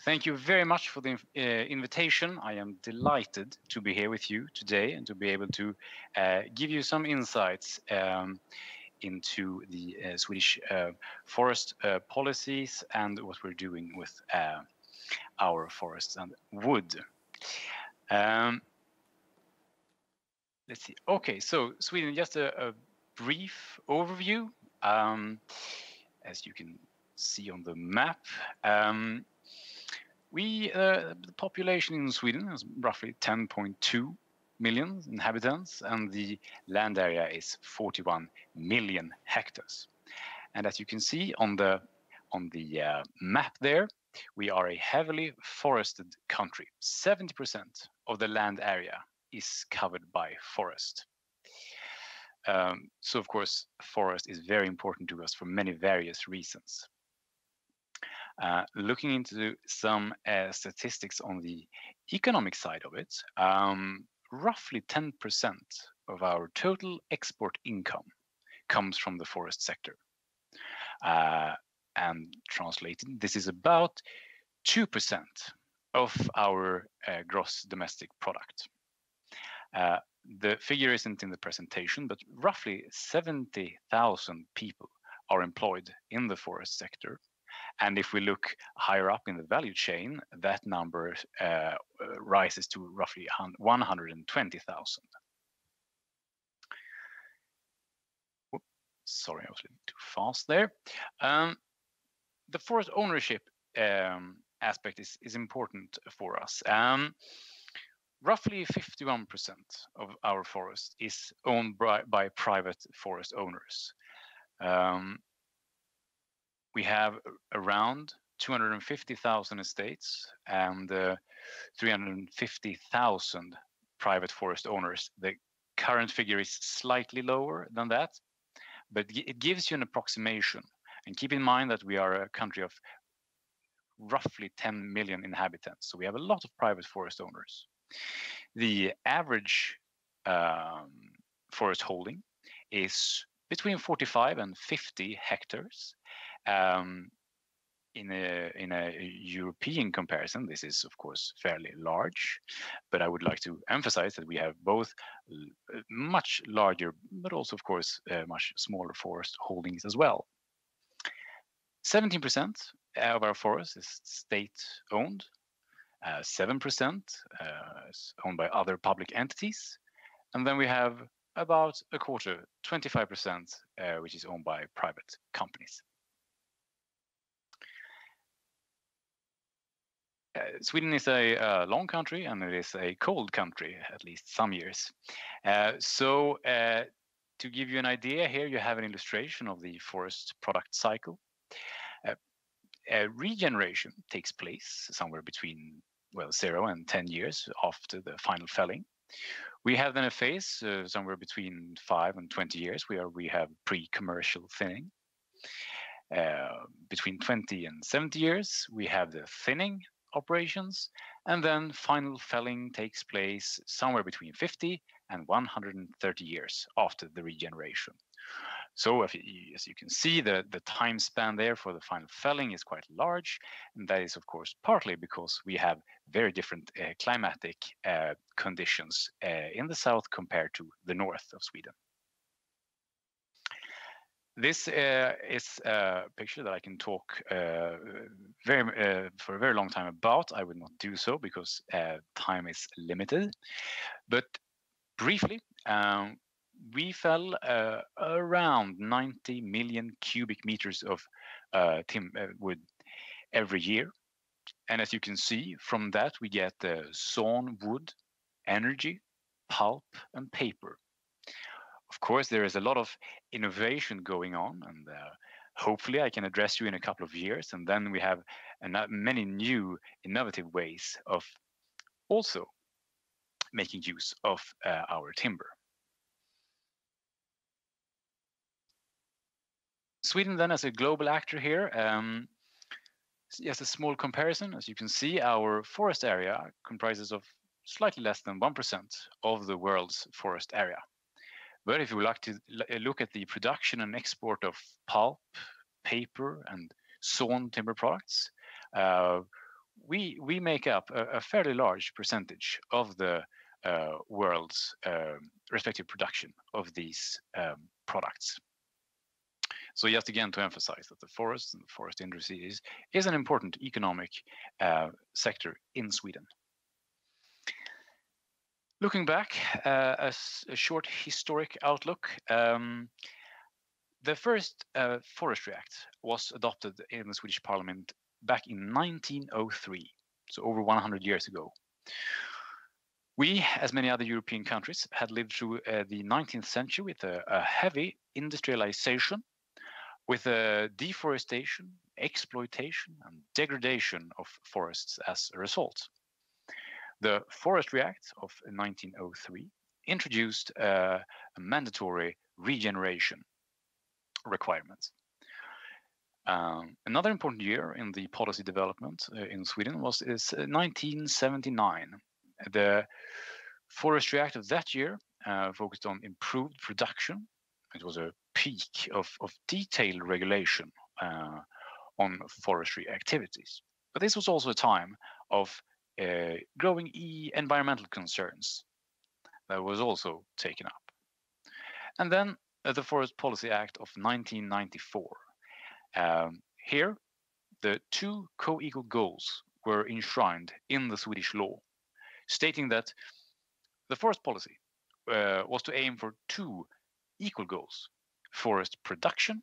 Thank you very much for the invitation. I am delighted to be here with you today and to be able to give you some insights into the Swedish forest policies and what we're doing with our forests and wood. Let's see. Okay, so Sweden, just a brief overview. As you can see on the map, the population in Sweden is roughly 10.2 million inhabitants, and the land area is 41 million hectares. And as you can see on the map there, we are a heavily forested country. 70% of the land area is covered by forest. So of course, forest is very important to us for many various reasons. Looking into some statistics on the economic side of it, roughly 10% of our total export income comes from the forest sector. And translated, this is about 2% of our gross domestic product. The figure isn't in the presentation, but roughly 70,000 people are employed in the forest sector. And if we look higher up in the value chain, that number rises to roughly 120,000. Sorry, I was a little too fast there. The forest ownership aspect is important for us. Roughly 51% of our forest is owned by private forest owners. We have around 250,000 estates and 350,000 private forest owners. The current figure is slightly lower than that, but it gives you an approximation. And keep in mind that we are a country of roughly 10 million inhabitants, so we have a lot of private forest owners. The average forest holding is between 45 and 50 hectares. In a European comparison, this is of course fairly large, but I would like to emphasize that we have both much larger, but also of course much smaller forest holdings as well. 17% of our forest is state-owned, 7% is owned by other public entities, and then we have about a quarter, 25%, which is owned by private companies. Sweden is a long country and it is a cold country, at least some years. So to give you an idea, here you have an illustration of the forest product cycle. Regeneration takes place somewhere between 0 and 10 years after the final felling. We have then a phase somewhere between 5 and 20 years where we have pre-commercial thinning. Between 20 and 70 years, we have the thinning operations, and then final felling takes place somewhere between 50 and 130 years after the regeneration. So as you can see, the time span there for the final felling is quite large, and that is of course partly because we have very different climatic conditions in the south compared to the north of Sweden. This is a picture that I can talk for a very long time about. I will not do so because time is limited. But briefly, we fell around 90 million cubic meters of wood every year. And as you can see from that, we get sawn wood, energy, pulp, and paper. Of course, there is a lot of innovation going on, and hopefully I can address you in a couple of years. And then we have many new innovative ways of also making use of our timber. Sweden then as a global actor here, just a small comparison. As you can see, our forest area comprises of slightly less than 1% of the world's forest area. But if you would like to look at the production and export of pulp, paper, and sawn timber products, we make up a fairly large percentage of the world's respective production of these products. So just again to emphasize that the forest and the forest industry is an important economic sector in Sweden. Looking back, a short historic outlook. The first Forestry Act was adopted in the Swedish Parliament back in 1903, so over 100 years ago. We, as many other European countries, had lived through the 19th century with a heavy industrialization, with deforestation, exploitation, and degradation of forests as a result. The Forestry Act of 1903 introduced a mandatory regeneration requirement. Another important year in the policy development in Sweden is 1979. The Forestry Act of that year focused on improved production. It was a peak of detailed regulation on forestry activities. But this was also a time of growing environmental concerns that was also taken up. And then the Forest Policy Act of 1994. Here, the two co-equal goals were enshrined in the Swedish law, stating that the forest policy was to aim for two equal goals: forest production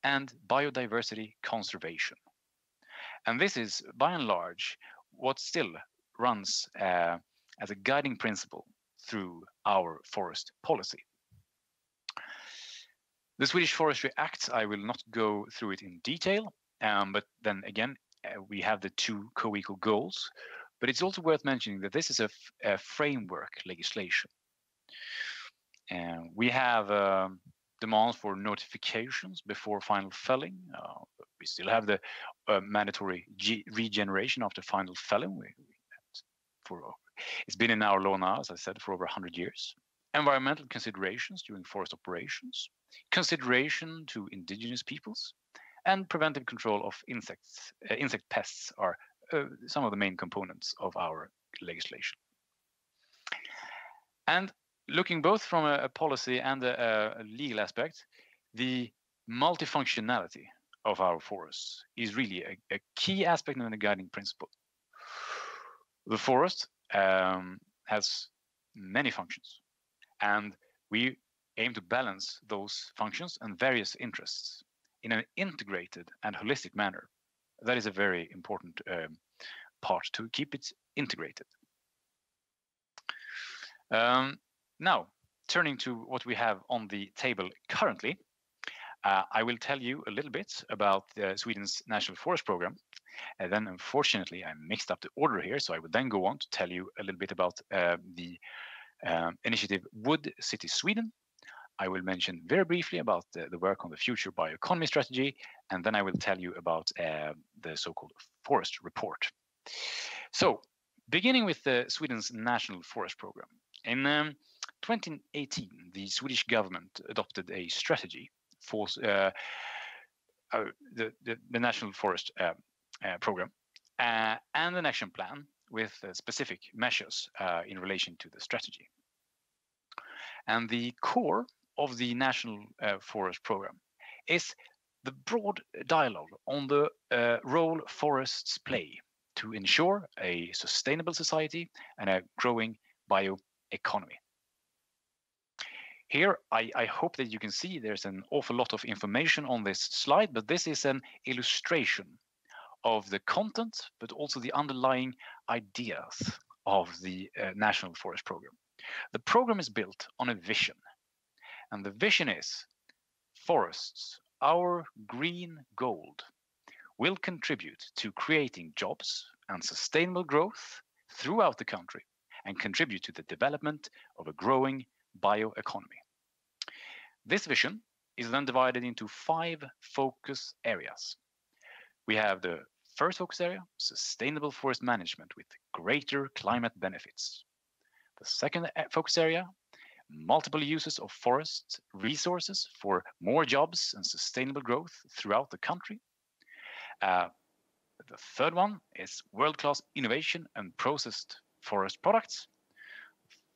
and biodiversity conservation. And this is, by and large, what still runs as a guiding principle through our forest policy. The Swedish Forestry Act, I will not go through it in detail, but then again, we have the two co-equal goals. But it's also worth mentioning that this is a framework legislation. We have demands for notifications before final felling. We still have the mandatory regeneration after final felling. It's been in our law now, as I said, for over 100 years. Environmental considerations during forest operations, consideration to indigenous peoples, and preventive control of insect pests are some of the main components of our legislation. And looking both from a policy and a legal aspect, the multifunctionality of our forests is really a key aspect and a guiding principle. The forest has many functions, and we aim to balance those functions and various interests in an integrated and holistic manner. That is a very important part, to keep it integrated. Now, turning to what we have on the table currently, I will tell you a little bit about Sweden's National Forest Program. And then, unfortunately, I mixed up the order here, so I would then go on to tell you a little bit about the initiative Wood City Sweden. I will mention very briefly about the work on the future bioeconomy strategy, and then I will tell you about the so-called forest report. So, beginning with Sweden's National Forest Program. In 2018, the Swedish government adopted a strategy for the National Forest Program and an action plan with specific measures in relation to the strategy. And the core of the National Forest Program is the broad dialogue on the role forests play to ensure a sustainable society and a growing bioeconomy. Here, I hope that you can see there's an awful lot of information on this slide, but this is an illustration of the content, but also the underlying ideas of the National Forest Program. The program is built on a vision, and the vision is: forests, our green gold, will contribute to creating jobs and sustainable growth throughout the country and contribute to the development of a growing bioeconomy. This vision is then divided into 5 focus areas. We have the first focus area, sustainable forest management with greater climate benefits. The second focus area, multiple uses of forest resources for more jobs and sustainable growth throughout the country. The third one is world-class innovation and processed forest products.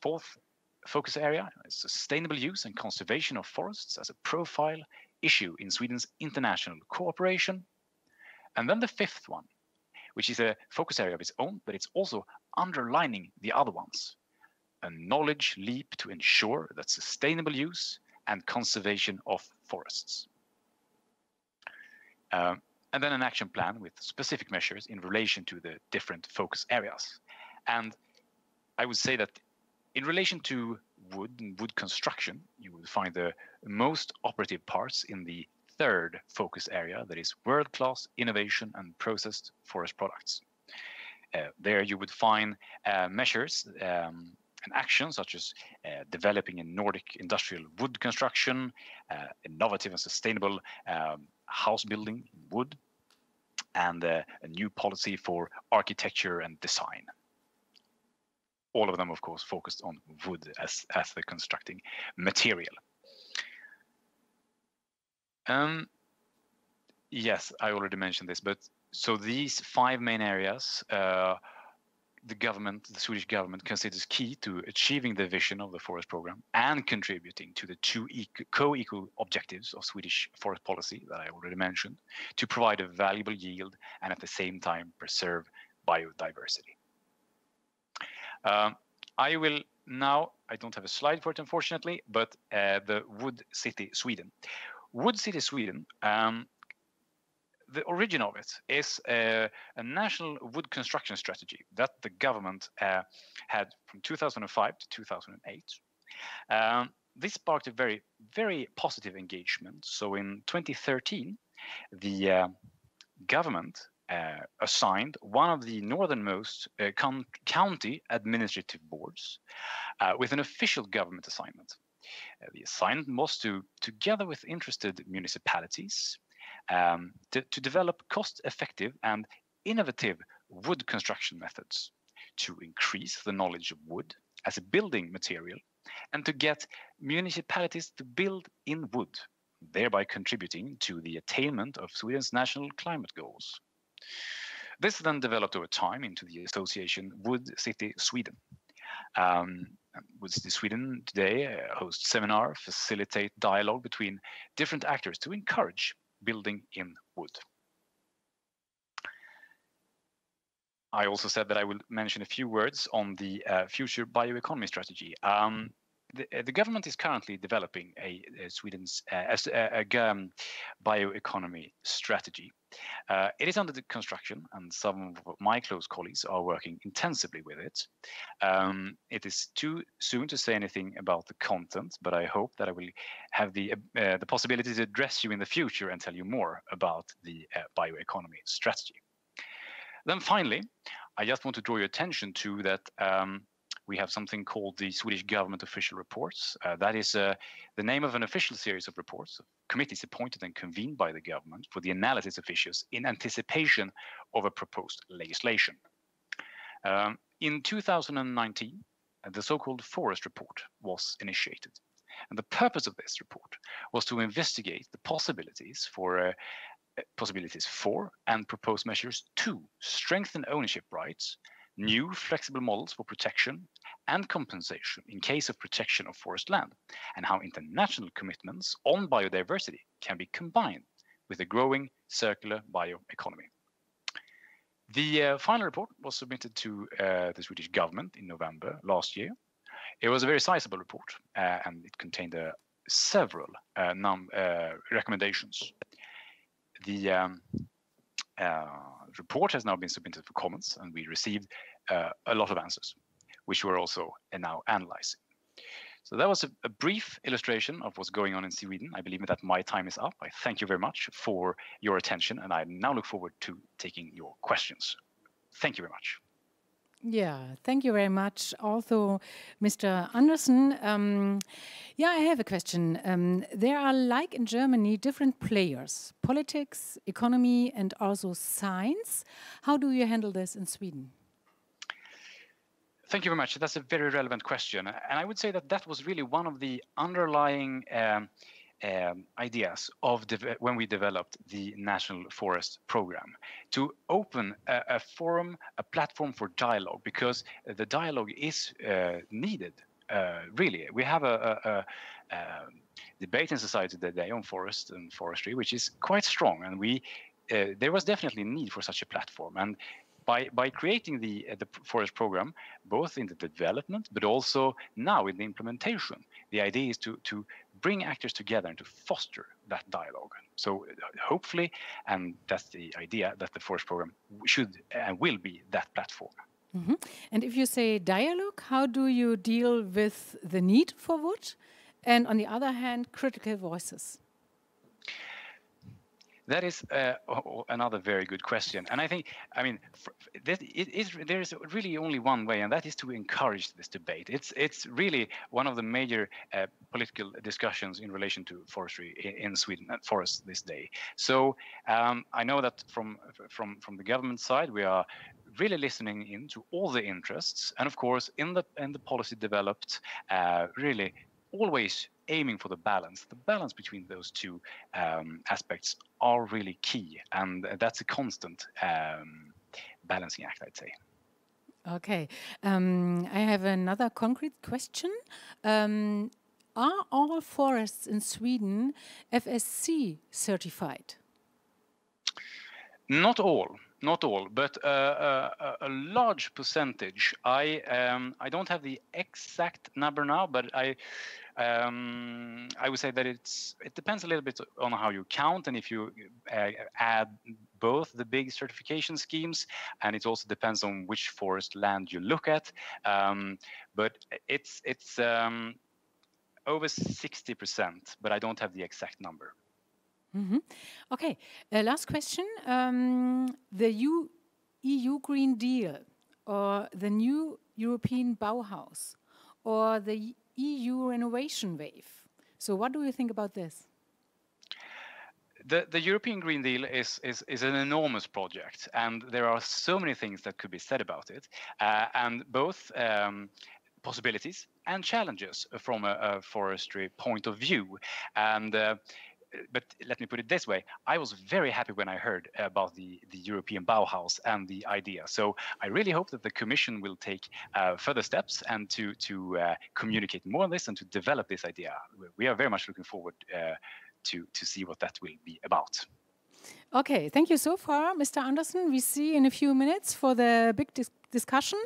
Fourth focus area is sustainable use and conservation of forests as a profile issue in Sweden's international cooperation. And then the fifth one, which is a focus area of its own, but it's also underlining the other ones. A knowledge leap to ensure that sustainable use and conservation of forests. And then an action plan with specific measures in relation to the different focus areas. And I would say that in relation to wood and wood construction, you will find the most operative parts in the third focus area, that is world-class innovation and processed forest products. There you would find measures and actions such as developing a Nordic industrial wood construction, innovative and sustainable house building in wood, and a new policy for architecture and design. All of them, of course, focused on wood as the constructing material. Yes, I already mentioned this, but so these 5 main areas, the Swedish government considers key to achieving the vision of the forest program and contributing to the 2 co-equal objectives of Swedish forest policy that I already mentioned, to provide a valuable yield and at the same time preserve biodiversity. I will now, I don't have a slide for it unfortunately, but the Wood City Sweden. Wood City Sweden, the origin of it is a national wood construction strategy that the government had from 2005 to 2008. This sparked a very, very positive engagement. So in 2013, the government assigned one of the northernmost county administrative boards with an official government assignment. The assignment was to, together with interested municipalities, to develop cost-effective and innovative wood construction methods, to increase the knowledge of wood as a building material, and to get municipalities to build in wood, thereby contributing to the attainment of Sweden's national climate goals. This then developed over time into the association Wood City Sweden. Wood City Sweden today hosts seminars, facilitate dialogue between different actors to encourage building in wood. I also said that I will mention a few words on the future bioeconomy strategy. The government is currently developing Sweden's bioeconomy strategy. It is under the construction, and some of my close colleagues are working intensively with it. It is too soon to say anything about the content, but I hope that I will have the possibility to address you in the future and tell you more about the bioeconomy strategy. Then finally, I just want to draw your attention to that we have something called the Swedish Government Official Reports. That is the name of an official series of reports, committees appointed and convened by the government for the analysis of issues in anticipation of a proposed legislation. In 2019, the so-called Forest Report was initiated. And the purpose of this report was to investigate the possibilities for and propose measures to strengthen ownership rights, new flexible models for protection and compensation in case of protection of forest land, and how international commitments on biodiversity can be combined with a growing circular bioeconomy. The final report was submitted to the Swedish government in November last year. It was a very sizable report and it contained several recommendations. The report has now been submitted for comments, and we received a lot of answers, which we're also now analyzing. So that was a brief illustration of what's going on in Sweden. I believe that my time is up. I thank you very much for your attention, and I now look forward to taking your questions. Thank you very much. Yeah, thank you very much. Also, Mr. Andersson, I have a question. There are, like in Germany, different players, politics, economy, and also science. How do you handle this in Sweden? Thank you very much. That's a very relevant question. And I would say that was really one of the underlying ideas of when we developed the National Forest Program, to open a forum, a platform for dialogue, because the dialogue is needed. Really, we have a debate in society today on forest and forestry, which is quite strong, and there was definitely a need for such a platform. And by creating the forest program, both in the development but also now in the implementation, the idea is to bring actors together and to foster that dialogue. So hopefully, and that's the idea, that the forest program should and will be that platform. Mm-hmm. And if you say dialogue, how do you deal with the need for wood and, on the other hand, critical voices? That is another very good question. And I think, I mean, there is really only one way, and that is to encourage this debate. It's really one of the major political discussions in relation to forestry in Sweden, forests this day. So I know that from the government side, we are really listening into all the interests, and of course, in the policy developed, really always aiming for the balance. The balance between those two aspects are really key, and that's a constant balancing act, I'd say. Okay, I have another concrete question. Are all forests in Sweden FSC certified? Not all, but a large percentage. I don't have the exact number now, but I would say that it depends a little bit on how you count, and if you add both the big certification schemes, and it also depends on which forest land you look at. But it's over 60%, but I don't have the exact number. Mm-hmm. Okay, last question. The EU Green Deal, or the new European Bauhaus, or the EU Renovation Wave. So what do you think about this? The European Green Deal is an enormous project, and there are so many things that could be said about it, and both possibilities and challenges from a forestry point of view. And but let me put it this way: I was very happy when I heard about the European Bauhaus and the idea. So I really hope that the Commission will take further steps and to communicate more on this and to develop this idea. We are very much looking forward to see what that will be about. Okay, thank you so far, Mr. Andersson. We see in a few minutes for the big discussion.